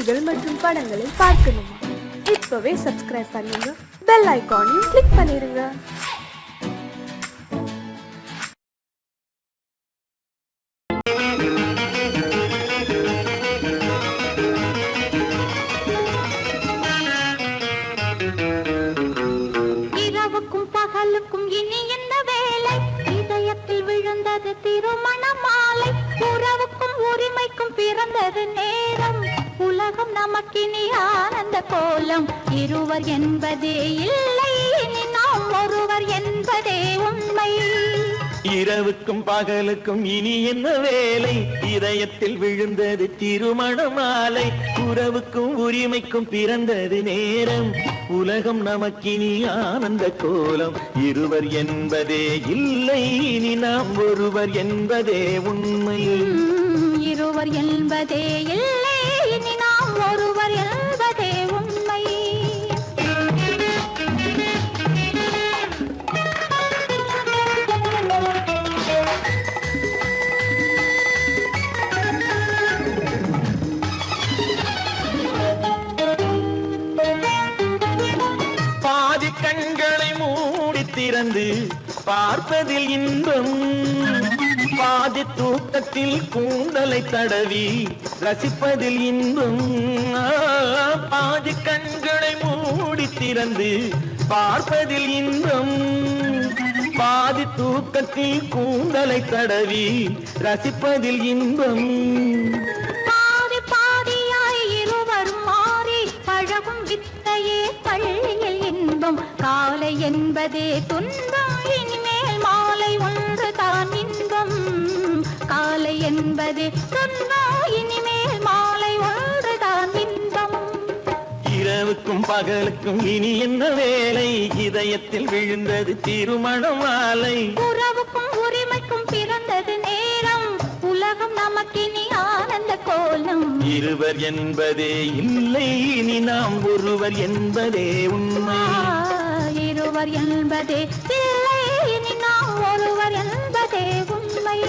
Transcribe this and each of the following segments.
பாடல்கள் மற்றும் படங்களை பார்க்கணுமா? இப்பவே சப்ஸ்கிரைப் பண்ணுங்க, பெல் ஐகானையும் கிளிக் பண்ணிருங்க. இரவுக்கும் பகலுக்கும் இனி என்ன வேலை? இதயத்தில் விழுந்தது திருமண மாலை. உறவுக்கும் உரிமைக்கும் பிறந்தது நேரம். உலகம் நமக்கினி ஆனந்த கோலம். இருவர் என்பதே இல்லை, இனி நாம் ஒருவர் என்பதே உண்மை. இரவுக்கும் பகலுக்கும் இனி என்ன வேலை? இதயத்தில் விழுந்தது திருமண மாலை. உறவுக்கும் உரிமைக்கும் பிறந்தது நேரம். உலகம் நமக்கினி ஆனந்த கோலம். இருவர் என்பதே இல்லை, இனி நாம் ஒருவர் என்பதே உண்மை. இருவர் என்பதே இல்லை, இனி நாம் ஒருவர் என்பதே உண்மை. பாதி கண்களை மூடி திறந்து பார்ப்பதில் இன்பம். பாதி தூக்கத்தில் கூந்தலை தடவி ரசிப்பதில் இன்பம். பாதி கண்களை மூடி திறந்து பார்ப்பதில் இன்பம். பாதி தூக்கத்தில் கூந்தலை தடவி ரசிப்பதில் இன்பம். பாதி பாதியாய் இருவரும் மாறி பழகும் வித்தையே பள்ளியில் இன்பம். காலை என்பதே துன்பம், இனிமேல் மாலை ஒன்று தான் இன்பம். காலை என்பதே துன்பம், இனிமேல் மாலை ஒன்று தான் இன்பம். இரவுக்கும் பகலுக்கும் இனி என்ன வேலை? இதயத்தில் விழுந்தது திருமண மாலை. உறவுக்கும் உரிமைக்கும் பிறந்தது நேரம். உலகம் நமக்கினி ஆனந்த கோலம். இருவர் என்பதே இல்லை, இனி நாம் ஒருவர் என்பதே உண்மை. இருவர் என்பதே இல்லை, இனி நாம் ஒருவர் என்பதே உண்மை.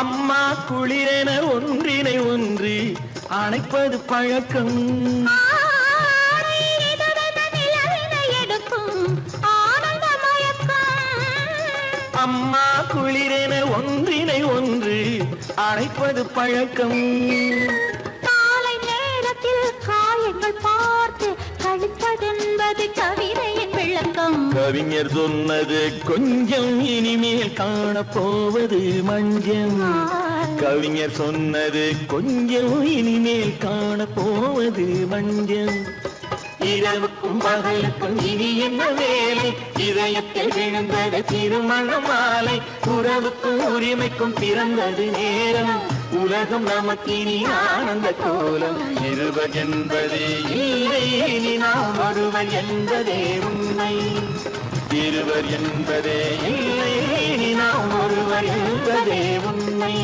அம்மா குளிரென ஒன்றினை ஒன்று அணைப்பது பழக்கம். அம்மா குளிரென ஒன்றினை ஒன்று அணைப்பது பழக்கம். காலை நேரத்தில் காயங்கள் பார்த்து கழிப்பதென்பது கவிதையின் விளக்கம். கவிஞர் சொன்னது கொஞ்சம், இனிமேல் காணப்போவது மஞ்சம். கவிஞர் சொன்னது கொஞ்சம், இனிமேல் காணப்போவது மஞ்சம். இரவுக்கும் பகலுக்கும் இனி என்ன வேலை? இதயத்தில் விழுந்தது திருமண மாலை. உறவுக்கும் உரிமைக்கும் பிறந்தது நேரம். உலகம் நமக்கினி ஆனந்த கோலம். இருவர் என்பதே இல்லை, இனி நாம் ஒருவர் என்பதே உண்மை. இருவர் என்பதே இல்லை, இனி நாம் ஒருவர் என்பதே உண்மை.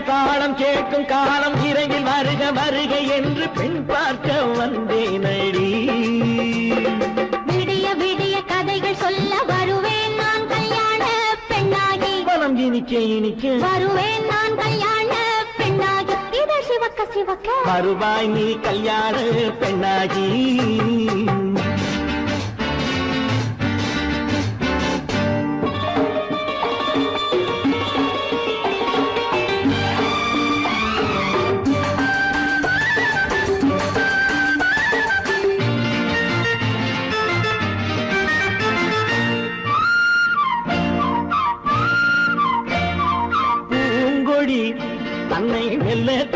தாளம் கேட்கும் காலம் இறையில் வருக வருக என்று பெண் பார்க்க வந்தேன் அடி. விடிய விடிய கதைகள் சொல்ல வருவேன் நான் கல்யாண பெண்ணாகி. மனம் இனிக்க இனிக்க வருவேன் நான் கல்யாண பெண்ணாகி. இதை சிவக்க சிவக்க வருவாய் நீ கல்யாண பெண்ணாகி.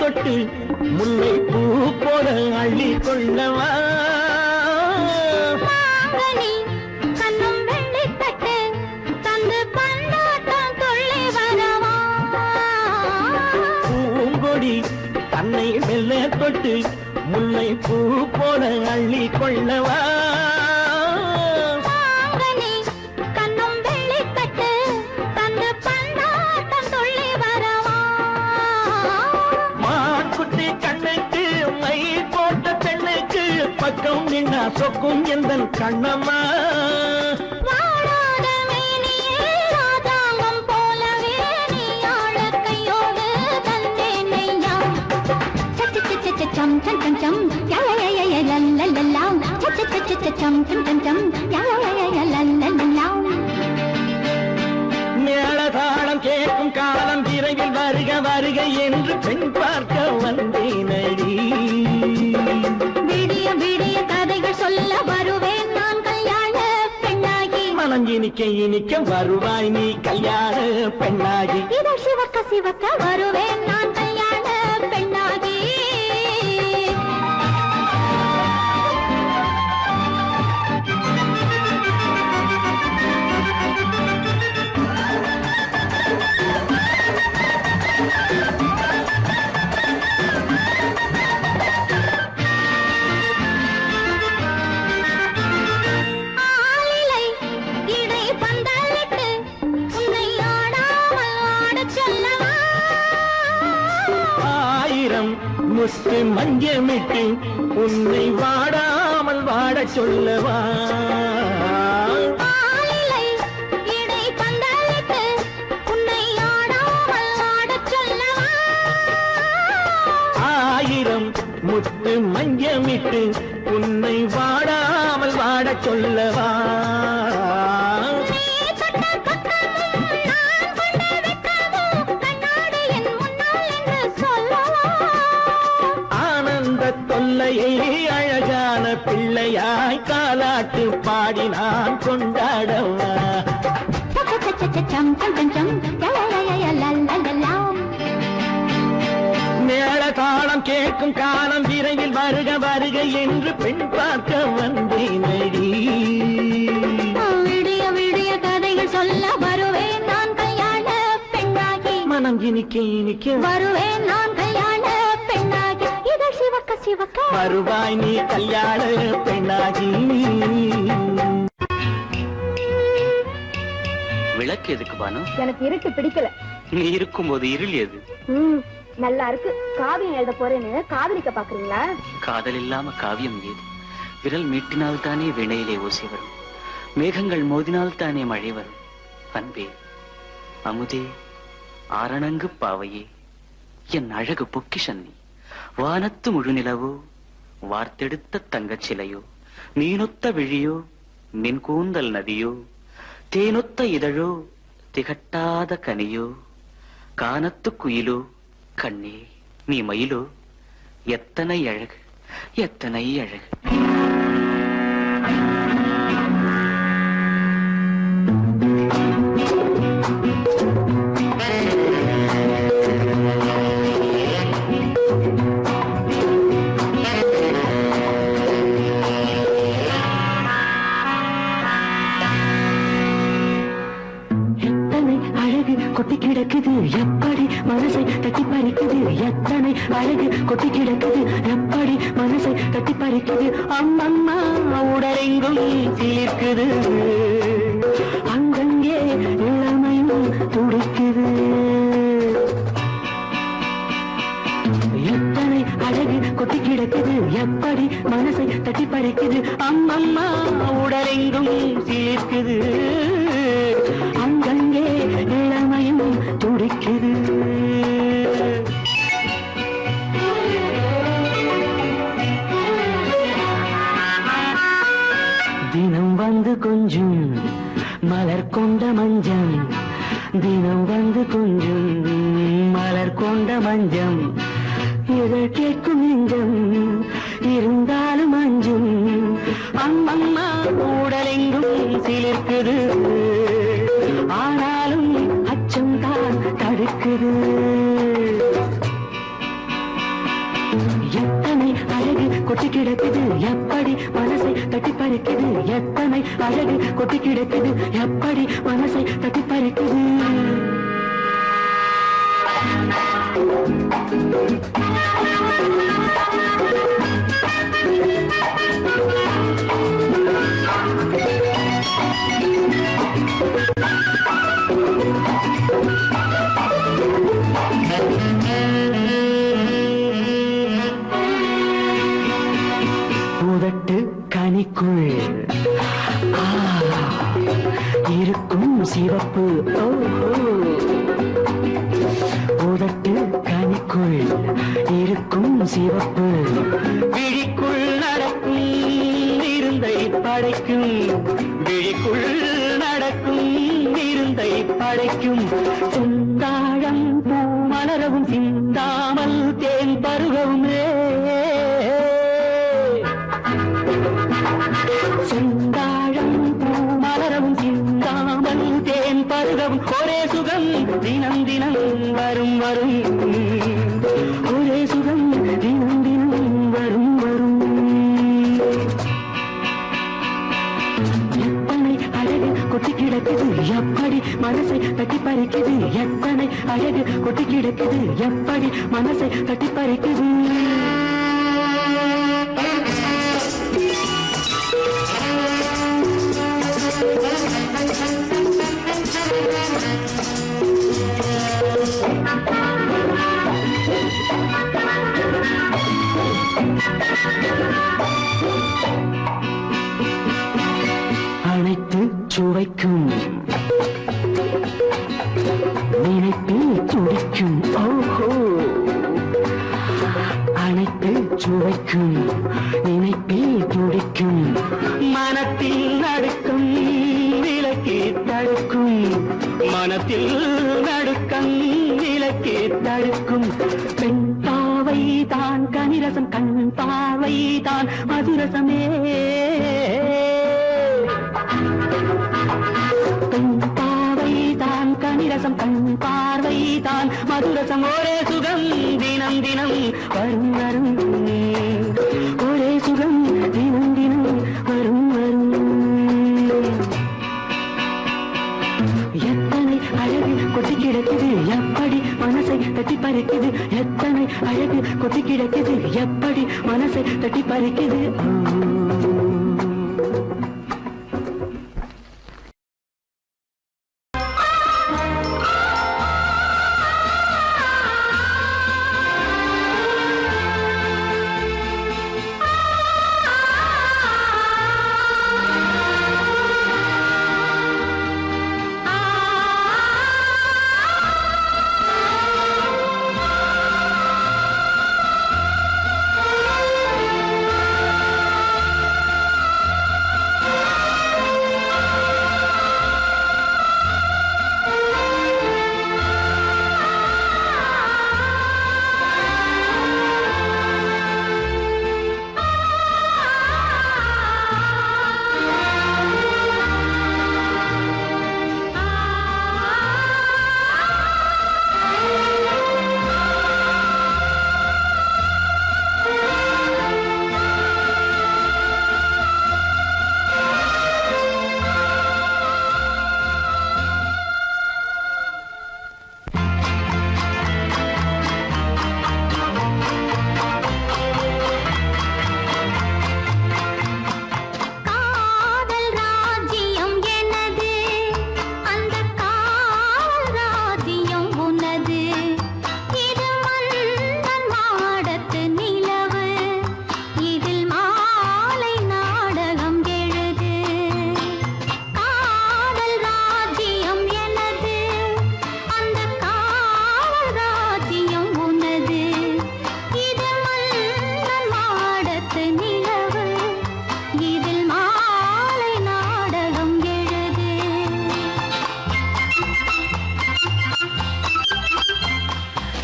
தொட்டு முல்லை பூ போல அள்ளி கொள்ளவா மாங்கனி கண்ணும் வெள்ளித்தட்டு தந்து பந்தாட்டம் துள்ளி வரவா பூங்கொடி தன்னை மெல்ல தொட்டு முல்லை பூ போல அள்ளி கொள்ளவா மாங்கனி கண்ணும் வெள்ளித்தட்டு தந்து பந்தாட்டம் துள்ளி வரவா மான்குட்டி கண்ணுக்கு மை போட்ட பெண்ணுக்கு பக்கம் நின்னா சொக்கும் எந்தன் கண்ணம்மா வாழாத மேனியே ராஜாங்கம் போலவே நீ ஆழக்கையோடு தந்தேனையா சம் சம் சம் சம் யா யா யா யா லல்லல்லா சம் சம் சம் யா யா யா லல்லல்லா மேளதாளம் கேட்கும் காலம் விரைவில் வருக வருக என்று பெண் பார்க்க வந்தேனடி விடிய விடிய கதைகள் சொல்ல வருவேன் நான் கல்யாண பெண்ணாகி மனம் இனிக்க இனிக்க வருவாய் நீ கல்யாண பெண்ணாகி இதழ் சிவக்க சிவக்க வருவேன் நான் கல்யாண பெண்ணாகி ஆலிலை இடை பந்தலிட்டு உன்னை ஆடாமல் ஆடச் சொல்லவா ஆயிரம் முத்து மஞ்சமிட்டு உன்னை வாடாமல் வாடச் சொல்லவா ஆலிலை இடை பந்தலிட்டு உன்னை ஆடாமல் ஆடச் சொல்லவா ஆயிரம் முத்து மஞ்சமிட்டு உன்னை வாடாமல் வாடச் சொல்லவா நீ தொட்ட பக்கமும் நான் கொண்ட வெட்கமும் கண்ணாடி என் முன்னால் என்று சொல்லவா ஆனந்த தொல்லையை அழகான பிள்ளையாய் காலாட்டு பாடி நான் கொண்டாடவா சம் சம் சம் சம் யா யா யா யா லல்லல்லா மேள தாளம் கேட்கும் காலம் விரைவில் வருக வருக என்று பெண் பார்க்க வந்தேனடி விடிய விடிய கதைகள் சொல்ல வருவேன் நான் கல்யாண பெண்ணாகி மனம் இனிக்க இனிக்க வருவேன் நான் கல்யாண பெண்ணாகி இதழ் சிவக்க சிவக்க வருவாய் நீ கல்யாண பெண்ணாகி விளக்கு எதுக்கு பானு? எனக்கு இருட்டு பிடிக்கல. நீ இருக்கும்போது இருள் எது? நல்லா இருக்கு. காவியம் எழுத போறேன்னு காதலிக்க பாக்குறீங்களா? காதல் இல்லாம காவியம் ஏது? விரல் மீட்டினால் தானே வினையிலே ஓசை வரும், மேகங்கள் மோதினால் தானே மழை வரும். அன்பே, அமுதே, ஆரணங்கு பாவையே, என் அழகு பொக்கிஷன்னி, வானத்து முழுநிலவோ, வார்த்தெடுத்த தங்கச் சிலையோ, நீனொத்த விழியோ, நின் கூந்தல் நதியோ, தேனொத்த இதழோ, திகட்டாத கனியோ, கானத்து குயிலோ, கண்ணே நீ மயிலோ, எத்தனை அழகு, எத்தனை அழகு. கொட்டி கிடக்குது எப்படி மனசை தட்டி பறிக்குது, எத்தனை அழகு கொட்டி கிடக்குது எப்படி மனசை தட்டி பறிக்குது. அம்மம்மா உடலெங்கும் சீர்க்குது, அங்கங்கே இளமையும் துடிக்குது. எத்தனை அழகு கொட்டி கிடக்குது எப்படி மனசை தட்டி பறிக்குது. அம்மம்மா உடலெங்கும் சீர்க்குது, அங்கங்கே இளமையும் துடிக்குது. தினம் வந்து கொஞ்சம் மலர் கொண்ட மஞ்சம், தினம் வந்து கொஞ்சம் மலர் கொண்ட மஞ்சம், இதழ் கேட்கும் நெஞ்சம் இருந்தாலும் அஞ்சும். அம்மம்மா உடலெங்கும் சிலிர்க்குது, ஆனாலும் அச்சம் தான் தடுக்குது. கொட்டி கிடக்குது எப்படி மனசை தட்டி பறிக்குது எத்தனை அழகு கொட்டி கிடக்குது எப்படி மனசை தட்டி பறிக்குது கனிக்குள் இருக்கும் சிவப்பு உதட்டு கனிக்குள் இருக்கும் சிவப்பு விழிக்குள் நடக்கும் இருந்தை படைக்கும் விழிக்குள் நடக்கும் இருந்தை படைக்கும் செந்தாழம் பூ மலரவும் சிந்தாமல் தேன் பருகவுமே செந்தாழம் பூ மலரவும் சிந்தாமல் தேன் பருகவும் ஒரே சுகம் தினம் தினம் வரும் வரும் ஒரே சுகம் தினம் தினம் வரும் வரும் எத்தனை அழகு கொட்டி கிடக்குது எப்படி மனசை தட்டி பறிக்குது எத்தனை அழகு கொட்டி கிடக்குது எப்படி மனசை தட்டி பறிக்குது அனைத்து சுவைக்கும் நினைப்பில் துடிக்கும் ஓஹோ அனைத்து சுவைக்கும் நினைப்பில் துடிக்கும் மனத்தில் நடுக்கும் விலக்கி தடுக்கும் மனத்தில் நடுக்கம் விலக்கி தடுக்கும் பெண் பாவை தான் கனிரசம் கண் பாவை தான் மதுரசமே பெண் பாவை தான் கனிரசம் கண் பார்வை தான் மதுரசம் ஒரே சுகம் தினம் தினம் வரும் வரும் ஒரே சுகம் தினம் தினம் வரும் வரும் எத்தனை அழகு கொட்டி கிடக்குது எப்படி மனசை தட்டி பறிக்குது எத்தனை அழகு கொட்டி கிடக்குது எப்படி மனசை தட்டி பறிக்குது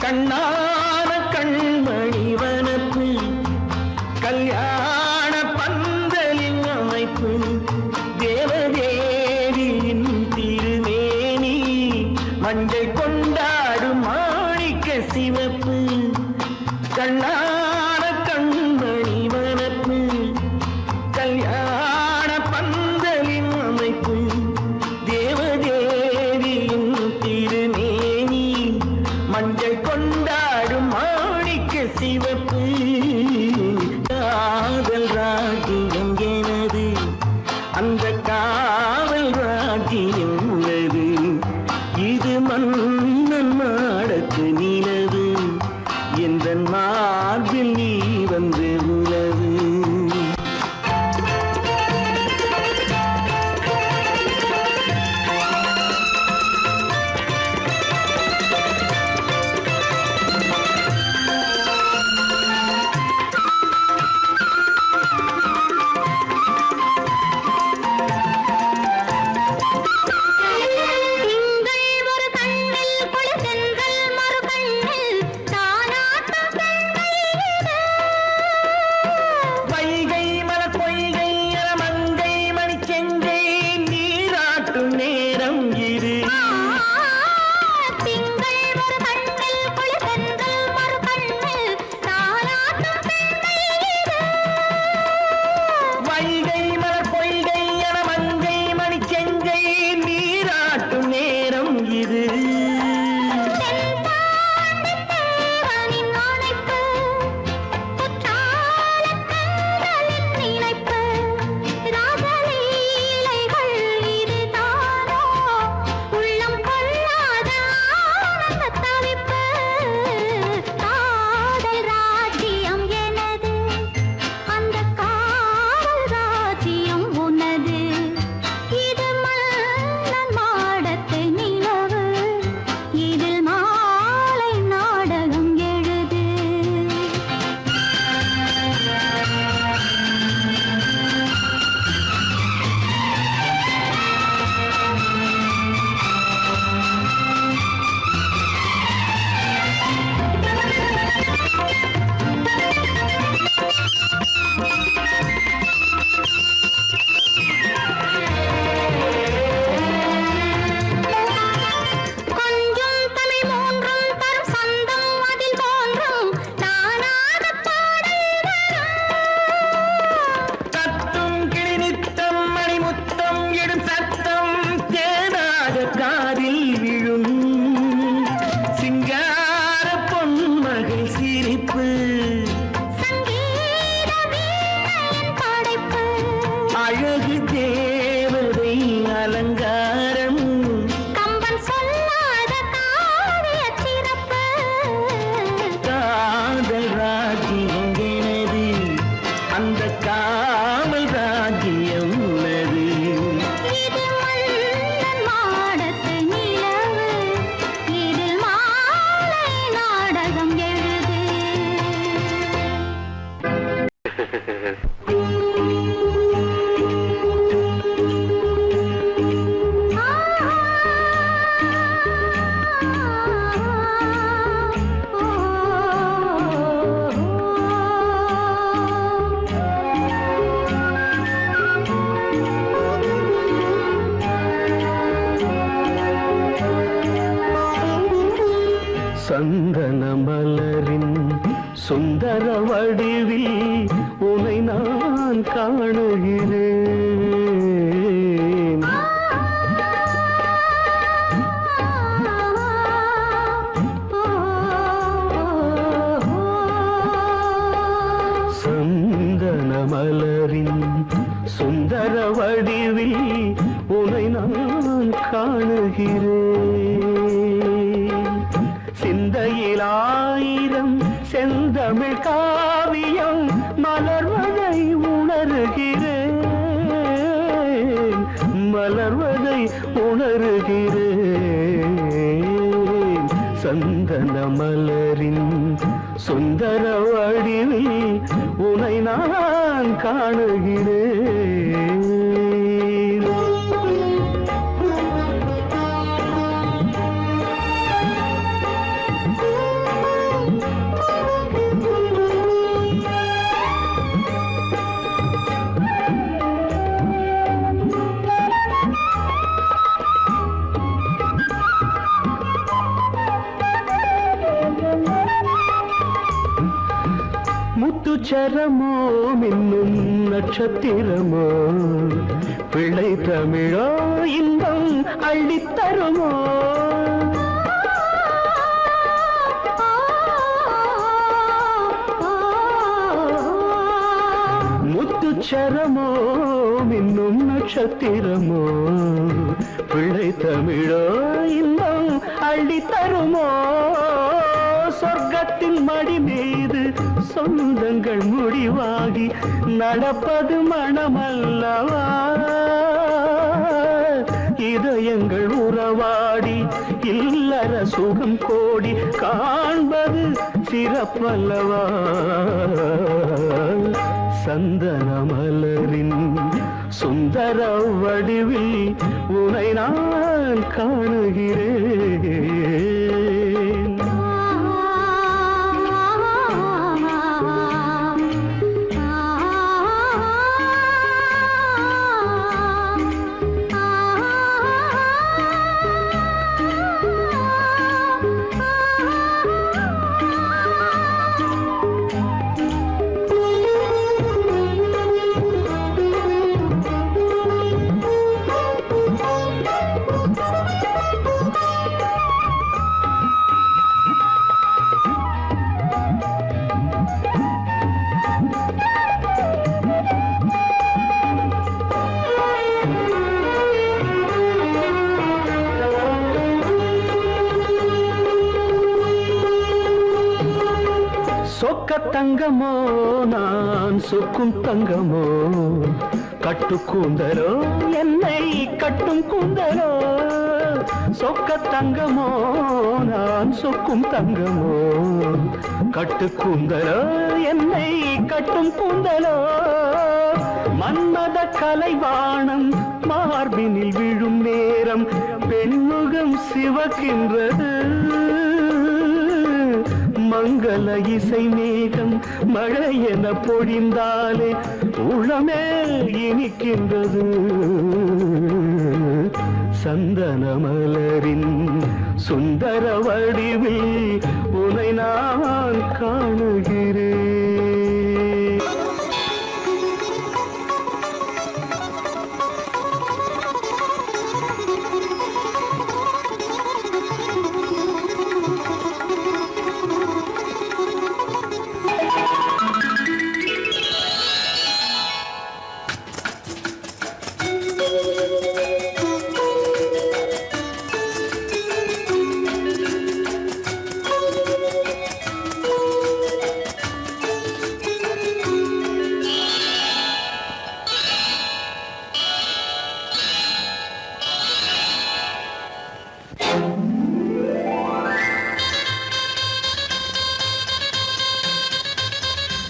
கண்ணான கண்மணி வனப்பு கல்யாண பந்தலின் அமைப்பு தேவதேவியின் திருமேனி மஞ்சள் கொண்டாடும் மாணிக்க சிவப்பு கண்ணான கண்மணி வனப்பு காவல் ராஜ்யம் உள்ளது. இது மன்னன் மாடத்து நிலவு, எந்த மார்பில் நீ வந்து உலவு. அழகு தேவதை அலங்காரம் கம்பன் சொல்லாத காவிய சிறப்பு காதல் ராஜ்யம் எனது அந்த காவல் ராஜ்யம் உள்ளது இது மன்னன் மாடத்து நிலவு இதில் மாலை நாடகம் எழுது சந்தன மலரின் சுந்தர வடிவில் உனை நான் காணுகிறேன் சந்தன மலரின் சுந்தர வடிவில் உனை நான் காணுகிறேன் சிந்தையில் ஆயிரம் செந்தமிழ் காவியம் மலர்வதை உணர்கிறேன் மலர்வதை உணர்கிறேன் சந்தன மலரின் சுந்தர வடிவில் உனை நான் காணுகிறேன் முத்துச்சரமோ மின்னும் நட்சத்திரமோ பிள்ளை தமிழோ இன்பம் அள்ளித்தருமோ முத்துச்சரமோ மின்னும் நட்சத்திரமோ பிள்ளை தமிழோ இன்பம் அள்ளி தருமோ சொர்க்கத்தின் மடி மீது சொந்தங்கள் முடிவாகி நடப்பது மனமல்லவா இதயங்கள் உறவாடி இல்லற சுகம் கோடி காண்பது சிறப்பல்லவா சந்தன மலரின் சுந்தர வடிவில் உனை நான் காணுகிறேன் சொக்க தங்கமோ நான் சொக்கும் தங்கமோ கட்டு கூந்தலோ என்னை கட்டும் கூந்தலோ சொக்க தங்கமோ நான் சொக்கும் தங்கமோ கட்டு கூந்தலோ என்னை கட்டும் கூந்தலோ மன்மத கலைவாணம் மார்பினில் விழும் நேரம் பெண்முகம் சிவக்கின்றது மங்கள இசை மேகம் மழை என பொழிந்தாலே உளமே இனிக்கின்றது சந்தன மலரின் சுந்தர வடிவில் உனை நான் காணுகிறேன்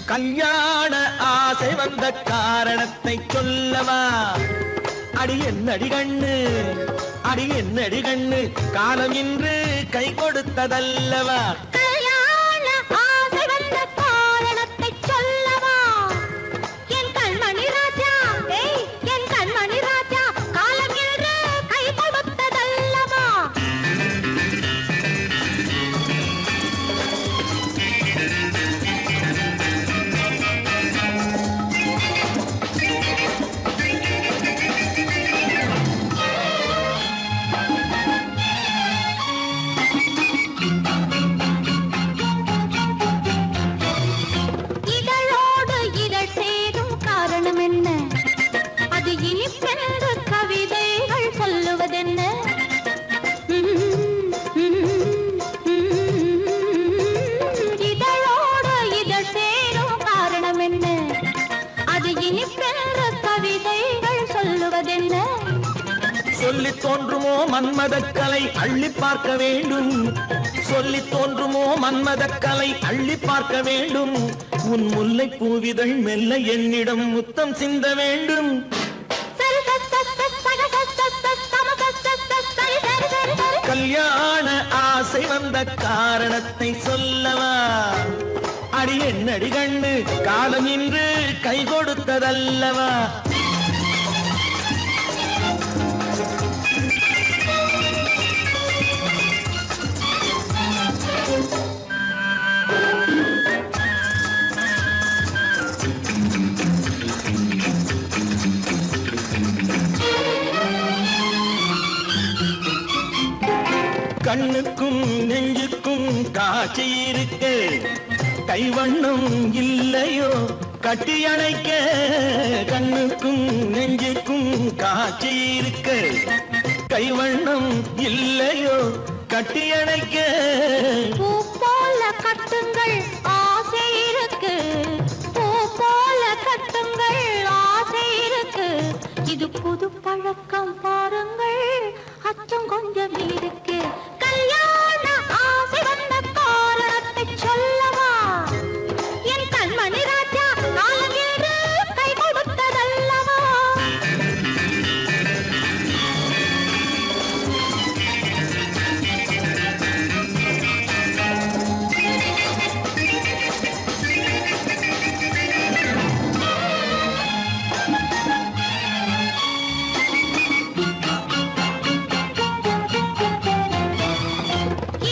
கல்யாண ஆசை வந்த காரணத்தை சொல்லவா அடி என்னடி கண்ணு காலம் இன்று கை கொடுத்ததல்லவா கல்யாண ஆசை வந்த காரணத்தை சொல்லவா என் கண்மணி ராஜா என் கண்மணி ராஜா காலம் இன்று கை கொடுத்ததல்லவா சொல்லி தோன்றுமோ மன்மதக்கலை அள்ளி பார்க்க வேண்டும் சொல்லி தோன்றுமோ மன்மதக்கலை அள்ளி பார்க்க வேண்டும் உன் முல்லை பூவிதழ் மெல்ல என்னிடம் முத்தம் சிந்த வேண்டும் கல்யாண ஆசை வந்த காரணத்தை சொல்லவா அடி என்னடி கண்ணு காலம் இன்று கை கொடுத்ததல்லவா கண்ணுக்கும் நெஞ்சுக்கும் காட்சி இருக்கு கைவண்ணம் இல்லையோ கட்டி அணைக்க கண்ணுக்கும் நெஞ்சுக்கும் காட்சி இருக்க கைவண்ணம் இல்லையோ கட்டி அணைக்க பூ போல கட்டுங்கள் ஆசை இருக்கு பூ போல கட்டுங்கள் ஆசை இருக்கு இது புது பழக்கம் பாருங்கள் அச்சம் கொஞ்சம் இருக்கு கல்யாண ஆசை வந்த காரணத்தை சொல்லவா என் கண்மணி ராஜா நாளங்கேறு கை கொடுத்ததல்லவா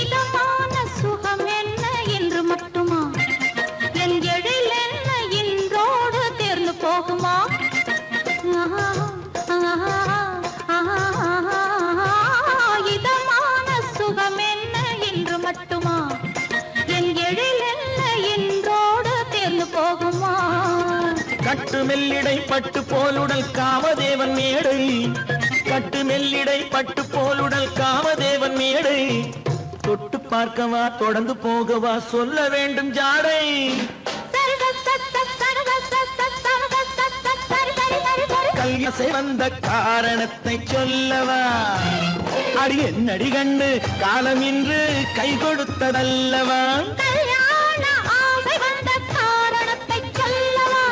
இதமான சுகம் என்ன என்று மட்டுமா என் எழில் என்ன இன்றோடு தேர்ந்து போகுமா இதமான சுகம் என்ன என்று மட்டுமா என் எழில் என்ன இன்றோடு தேர்ந்து போகுமா கட்டு மெல்லிடை பட்டு போலுடல் காமதேவன் மேடை கட்டு மெல்லிடை பட்டு போலுடல் காமதேவன் மேடை தொட்டு பார்க்கவா தொடர்ந்து போகவா சொல்ல வேண்டும் ஜாடை கல்யாசை வந்த காரணத்தை சொல்லவா அடி என்னடி கண்டு காலம் இன்று கை கொடுத்ததல்லவா கல்யாண ஆசை வந்த காரணத்தை சொல்லவா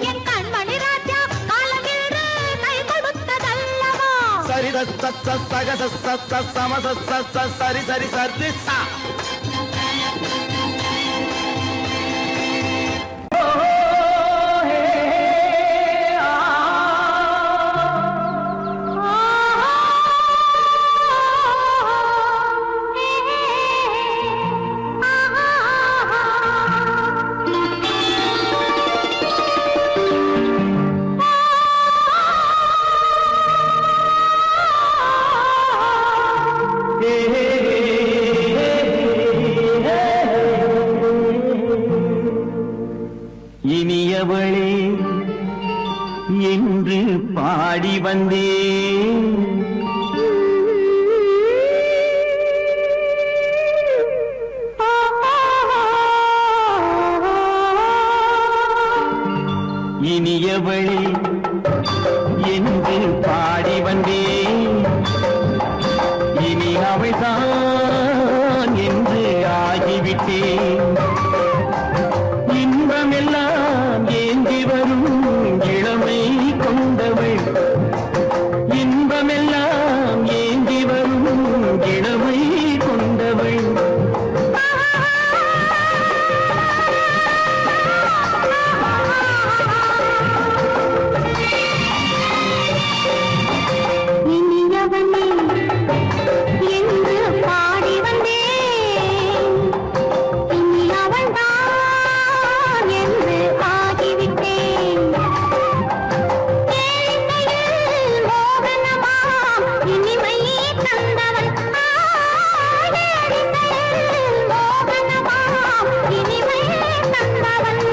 என் கண்மணி ராஜா காலமின்று கை கொடுத்ததல்லவா சரித சத்த சகத சத்த சமத சத்த சரி சரி சரி சா இனியவளே என்று பாடி வந்தேன் இனியவளே என்று பாடி வந்தேன் இனி அவள்தான் என்று ஆகிவிட்டேன் இன்பமெல்லாம் ஏந்தி வரும் இளமை கொண்டவள் இன்பமெல்லாம் ஏந்தி வரும் இளமை கொண்டவள் இனியவனே என்று பாடி வந்தேன் இனி அவள்தான் என்று ஆகிவிட்டேன் கேளிக்கையில் மோகனமாம் இனிமை தந்தவன் கேளிக்கையில் மோகனமாம் இனிமை தந்தவன்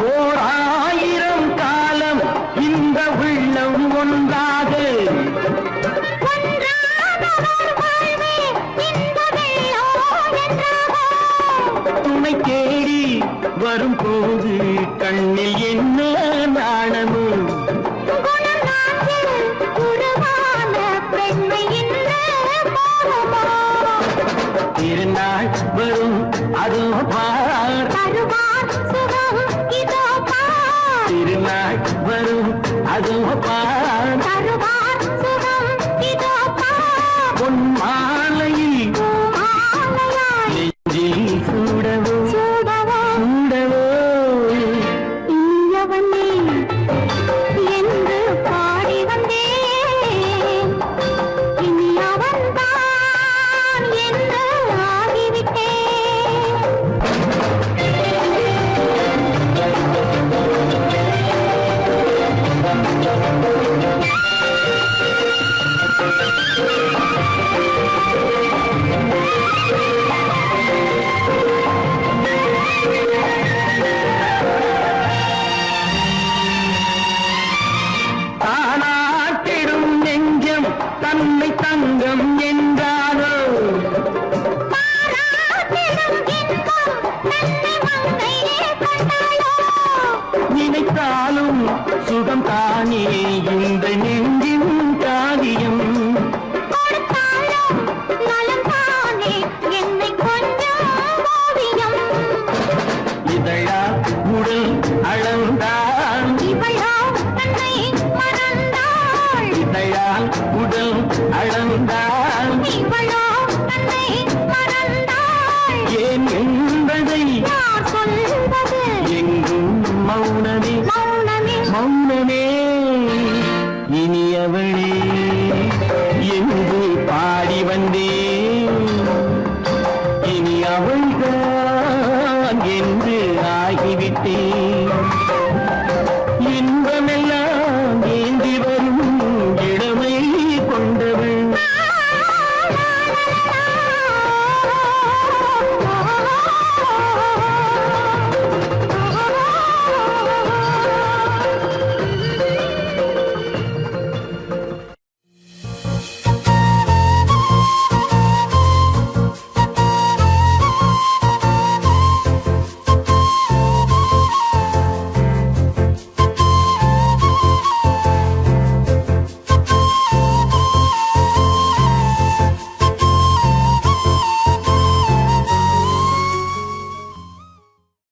ஓர் ஆயிரம் காலம் இந்த உள்ளம் ஒன்றாக துணை தேடி வரும்போது கண்ணில் என்ன நாணமும் திருநாள் வரும் அதோ பார் திருநாள் வரும் அதோ பார் பொன் மாலையில் நெஞ்சில் சூடவோ சூடவோ என்று பாடி வந்தேன் இனி அவன்தான் என்று ஆகிவிட்டேன் தங்கம் என்றாரோ நினைத்தாலும் சுகம் தானே இந்த நெஞ்சின் காவியம் இதழா உடல் அளந்தாள் இதழால் உடல் அளந்தாள் ஏன் என்பதை எங்கும் மௌன